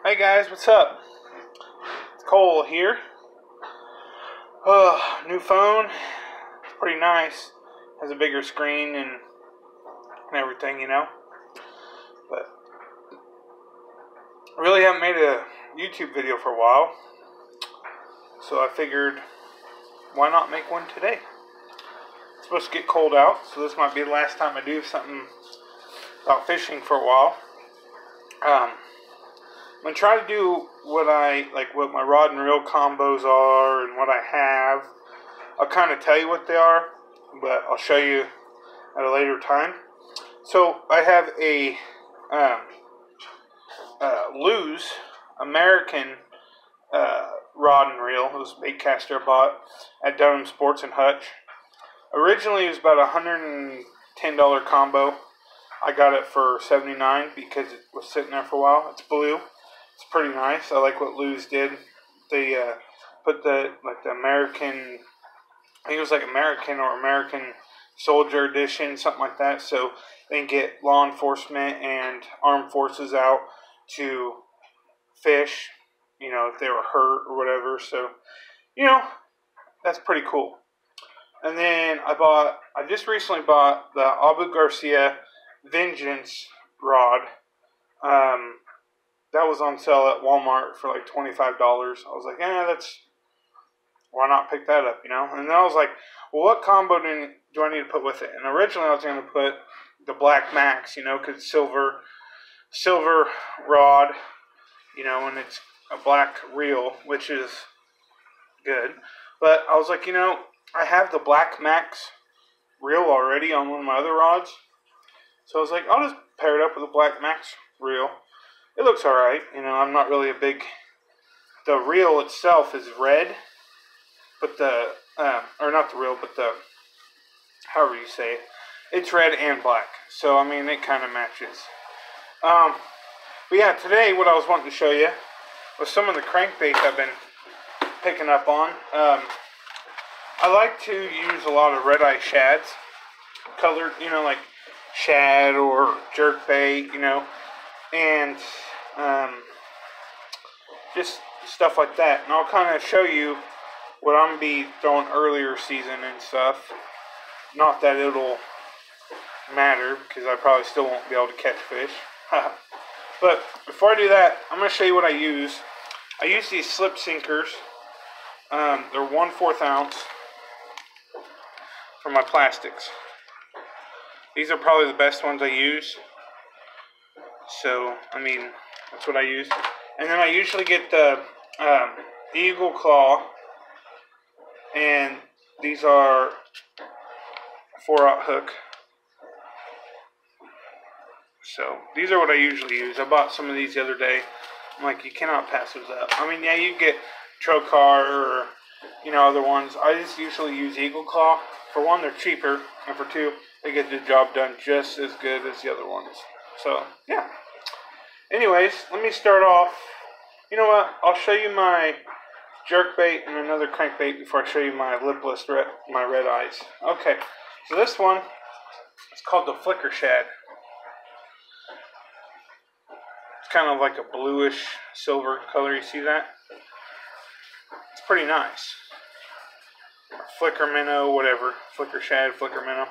Hey guys, what's up? It's Cole here. New phone. It's pretty nice. Has a bigger screen and everything, you know. But I really haven't made a YouTube video for a while. So I figured, why not make one today? It's supposed to get cold out, so this might be the last time I do something about fishing for a while. I'm going to try to do what my rod and reel combos are and what I have. I'll kind of tell you what they are, but I'll show you at a later time. So I have a Lew's American rod and reel. It was a baitcaster I bought at Dunham Sports in Hutch. Originally it was about a $110 combo. I got it for $79 because it was sitting there for a while. It's blue. It's pretty nice. I like what Lew's did. They put the American, I think it was like American or American Soldier Edition, something like that. So they can get law enforcement and armed forces out to fish, you know, if they were hurt or whatever. So, you know, that's pretty cool. And then I just recently bought the Abu Garcia Vengeance rod. That was on sale at Walmart for like $25. I was like, why not pick that up, you know? And then I was like, well, what combo do I need to put with it? And originally I was going to put the Black Max, you know, because silver rod, you know, and it's a black reel, which is good. But I was like, you know, I have the Black Max reel already on one of my other rods. So I was like, I'll just pair it up with the Black Max reel. It looks alright, you know, I'm not really a big... The reel itself is red, but or not the reel, but however you say it, it's red and black. So, I mean, it kind of matches. But yeah, today what I was wanting to show you was some of the crankbaits I've been picking up on. I like to use a lot of red-eye shads, colored, you know, like shad or jerkbait, you know, and just stuff like that. And I'll kind of show you what I'm going to be throwing earlier season and stuff. Not that it'll matter, because I probably still won't be able to catch fish. But before I do that, I'm going to show you what I use. I use these slip sinkers. They're 1/4 ounce for my plastics. These are probably the best ones I use. So, I mean, that's what I use. And then I usually get the Eagle Claw. And these are 4/0 hook. So, these are what I usually use. I bought some of these the other day. I'm like, you cannot pass those up. I mean, yeah, you get Trocar or, you know, other ones. I just usually use Eagle Claw. For one, they're cheaper. And for two, they get the job done just as good as the other ones. So, yeah. Anyways, let me start off. You know what? I'll show you my jerkbait and another crankbait before I show you my lipless my red eyes. Okay, so this one is called the Flicker Shad. It's kind of like a bluish silver color. You see that? It's pretty nice. Flicker minnow, whatever. Flicker shad, flicker minnow.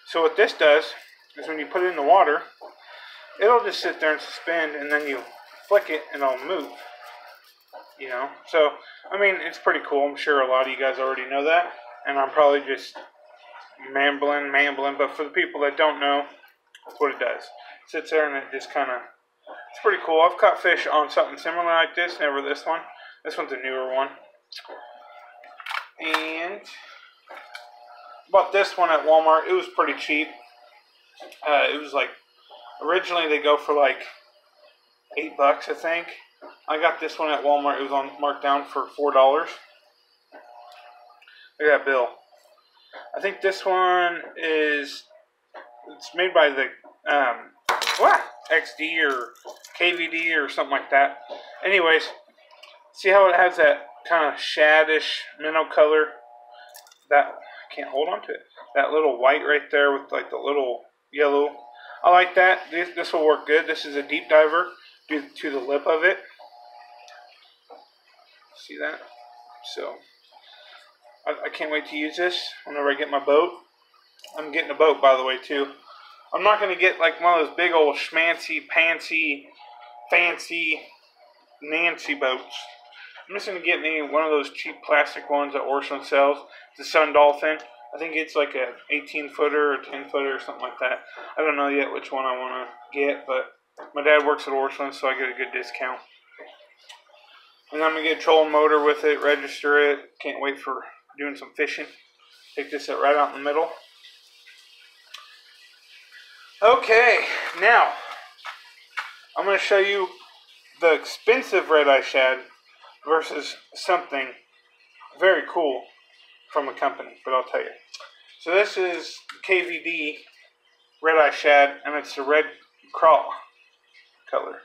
So what this does is when you put it in the water, it'll just sit there and suspend, and then you flick it and it'll move. You know? So, I mean, it's pretty cool. I'm sure a lot of you guys already know that. And I'm probably just mambling. But for the people that don't know, that's what it does. It sits there and it just kind of... It's pretty cool. I've caught fish on something similar like this. Never this one. This one's a newer one. And bought this one at Walmart. It was pretty cheap. It was like... Originally they go for like $8, I think. I got this one at Walmart. It was marked down for $4. Look at that bill. I think this one is... It's made by the XD or KVD or something like that. Anyways, see how it has that kind of shaddish minnow color? That, I can't hold on to it. That little white right there with like the little yellow. I like that. This will work good. This is a deep diver due to the lip of it. See that? So I can't wait to use this whenever I get my boat. I'm getting a boat, by the way, too. I'm not going to get like one of those big old schmancy, pantsy, fancy Nancy boats. I'm just going to get me one of those cheap plastic ones that Orscheln sells. The Sun Dolphin. I think it's like a 18-footer or 10-footer or something like that. I don't know yet which one I want to get, but my dad works at Orscheln, so I get a good discount. And I'm going to get a trolling motor with it, register it. Can't wait for doing some fishing. Take this right out in the middle. Okay, now I'm going to show you the expensive red-eye shad versus something very cool from a company, but I'll tell you. So this is KVD red-eye shad, and it's the red craw color.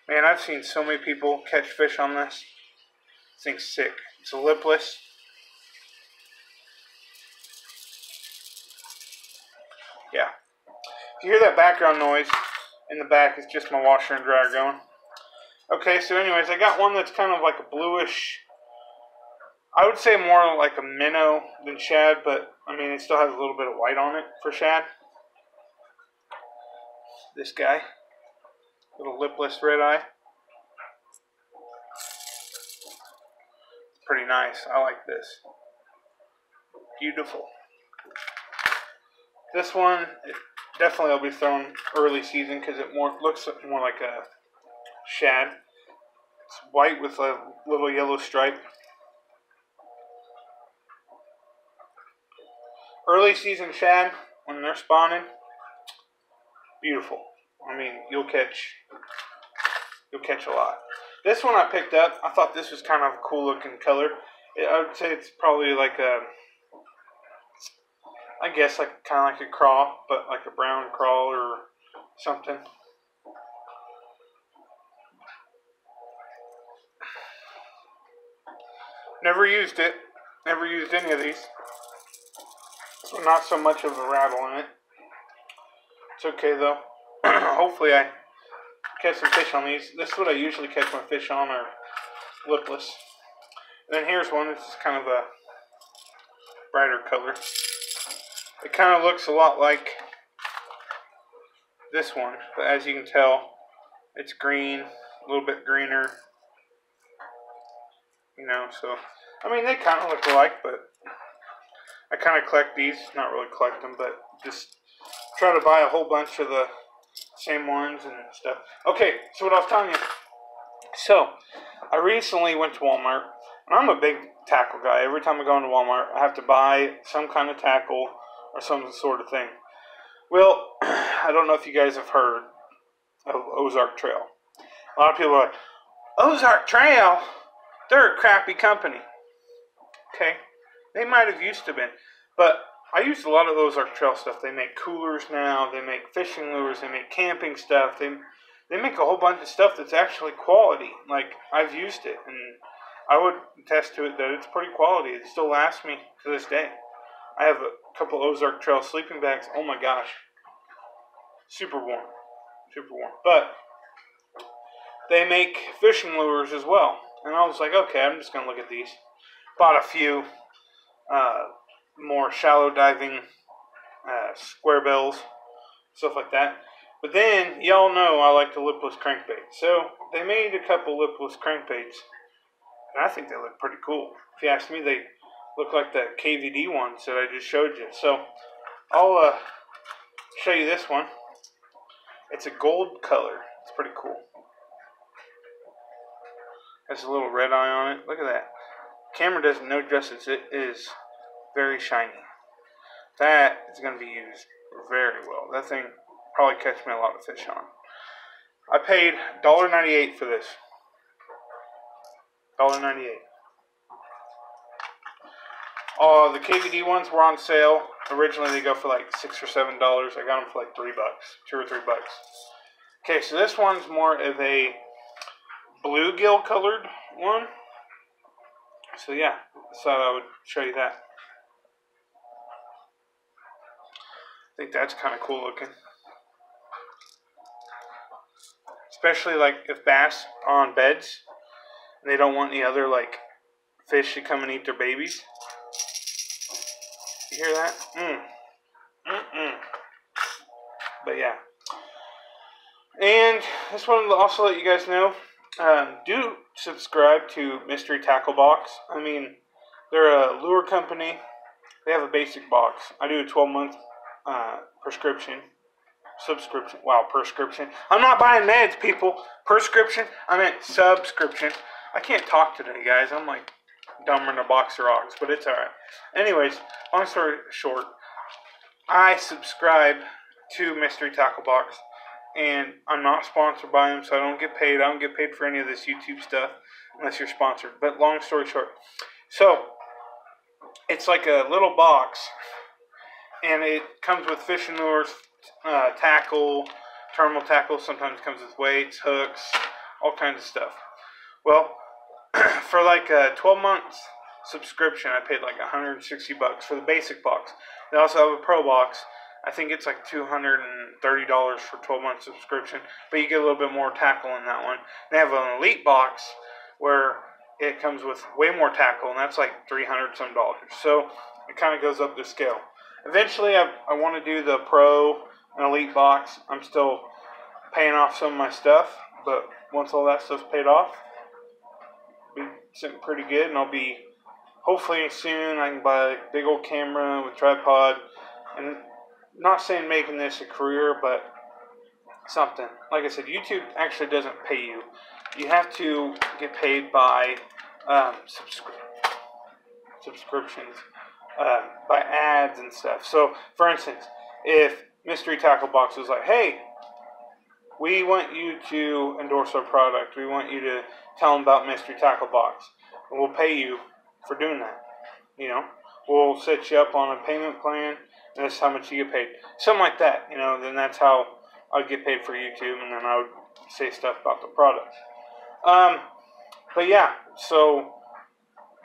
Man, I've seen so many people catch fish on this. This thing's sick. It's a lipless. Yeah. If you hear that background noise in the back, it's just my washer and dryer going. Okay, so anyways, I got one that's kind of like a bluish, I would say more like a minnow than shad, but I mean, it still has a little bit of white on it for shad. This guy, little lipless red eye. Pretty nice. I like this. Beautiful. This one, definitely I'll be throwing early season because it looks more like a shad. It's white with a little yellow stripe. Early season shad, when they're spawning, beautiful. I mean, you'll catch a lot. This one I picked up. I thought this was kind of a cool looking color. I would say it's probably like a, I guess like kind of like a craw, but like a brown craw or something. Never used it. Never used any of these. So not so much of a rattle in it. It's okay though. Hopefully I catch some fish on these. This is what I usually catch my fish on, are lipless. And then here's one. This is kind of a brighter color. It kind of looks a lot like this one, but as you can tell, it's green, a little bit greener. You know, so I mean they kind of look alike, but I kind of collect these. Not really collect them, but just try to buy a whole bunch of the same ones and stuff. Okay, so what I was telling you. So, I recently went to Walmart, and I'm a big tackle guy. Every time I go into Walmart, I have to buy some kind of tackle or some sort of thing. Well, I don't know if you guys have heard of Ozark Trail. A lot of people are like, Ozark Trail? They're a crappy company. Okay, they might have used to been, but I use a lot of Ozark Trail stuff. They make coolers now. They make fishing lures. They make camping stuff. They make a whole bunch of stuff that's actually quality. Like, I've used it, and I would attest to it that it's pretty quality. It still lasts me to this day. I have a couple Ozark Trail sleeping bags. Oh my gosh. Super warm. Super warm. But they make fishing lures as well. And I was like, okay, I'm just going to look at these. Bought a few more shallow diving square bills, stuff like that. But then, y'all know I like the lipless crankbait. So, they made a couple lipless crankbaits. And I think they look pretty cool. If you ask me, they look like the KVD ones that I just showed you. So, I'll show you this one. It's a gold color. It's pretty cool. Has a little red eye on it. Look at that. Camera doesn't know justice. It is very shiny. That is going to be used very well. That thing probably catch me a lot of fish on. I paid $1.98 for this. $1.98. The KVD ones were on sale. Originally they go for like $6 or $7. I got them for like $3, $2 or $3. Okay, so this one's more of a bluegill colored one. So yeah, I thought I would show you that. I think that's kind of cool looking. especially like if bass are on beds and they don't want any other like fish to come and eat their babies. You hear that? But yeah. And I just wanted to also let you guys know, do subscribe to Mystery Tackle Box. I mean, they're a lure company. They have a basic box. I do a 12-month subscription. I'm not buying meds, people. Prescription. I meant subscription. I can't talk today, guys. I'm like dumber than a box of rocks, but it's alright. Anyways, long story short, I subscribe to Mystery Tackle Box, and I'm not sponsored by them, so I don't get paid. I don't get paid for any of this YouTube stuff unless you're sponsored. But long story short, so it's like a little box, and it comes with fishing lures, tackle, terminal tackle. Sometimes it comes with weights, hooks, all kinds of stuff. Well, for like a 12-month subscription, I paid like $160 for the basic box. They also have a pro box. I think it's like $230 for 12-month subscription, but you get a little bit more tackle in that one. They have an elite box where it comes with way more tackle, and that's like $300 some. So it kind of goes up the scale. Eventually, I want to do the pro and elite box. I'm still paying off some of my stuff, but once all that stuff's paid off, it'll be sitting pretty good, and I'll be hopefully soon I can buy a big old camera with tripod. And not saying making this a career, but something. Like I said, YouTube actually doesn't pay you. You have to get paid by subscriptions, by ads and stuff. So, for instance, if Mystery Tackle Box was like, hey, we want you to endorse our product. We want you to tell them about Mystery Tackle Box. And we'll pay you for doing that. You know, we'll set you up on a payment plan, and this is how much you get paid. Something like that, you know, then that's how I'd get paid for YouTube, and then I would say stuff about the product. But yeah, so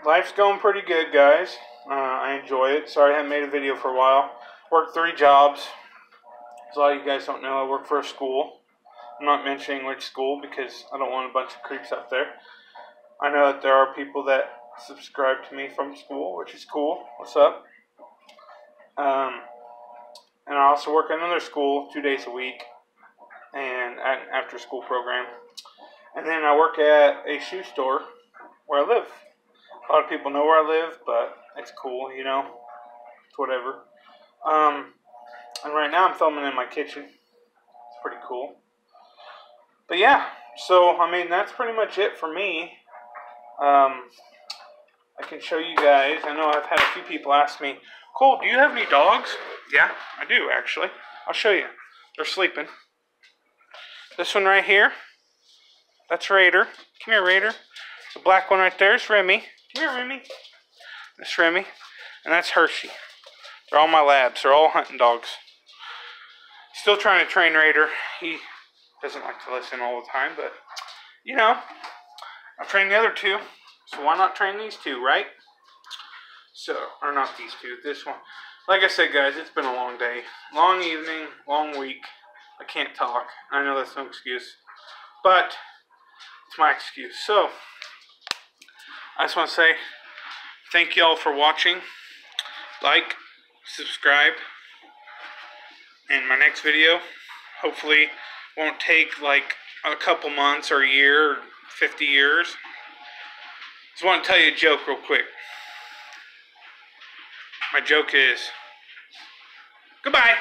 life's going pretty good, guys. I enjoy it. Sorry I haven't made a video for a while. Worked 3 jobs. As a lot of you guys don't know, I work for a school. I'm not mentioning which school because I don't want a bunch of creeps out there. I know that there are people that subscribe to me from school, which is cool. What's up? And I also work at another school 2 days a week, and an after-school program. And then I work at a shoe store where I live. A lot of people know where I live, but it's cool, you know. It's whatever. And right now I'm filming in my kitchen. It's pretty cool. But yeah, so I mean that's pretty much it for me. I can show you guys. I know I've had a few people ask me, Cole, do you have any dogs? Yeah, I do actually. I'll show you. They're sleeping. This one right here, that's Raider. Come here, Raider. The black one right there is Remy. Come here, Remy. That's Remy. And that's Hershey. They're all my labs. They're all hunting dogs. Still trying to train Raider. He doesn't like to listen all the time, but, you know, I've trained the other 2. So why not train these 2, right? So, or not these 2, this one. Like I said, guys, it's been a long day. Long evening, long week. I can't talk. I know that's no excuse. But, it's my excuse. So, I just want to say, thank you all for watching. Like, subscribe. And my next video, hopefully, won't take like a couple months or a year or 50 years. Just want to tell you a joke real quick. My joke is, goodbye.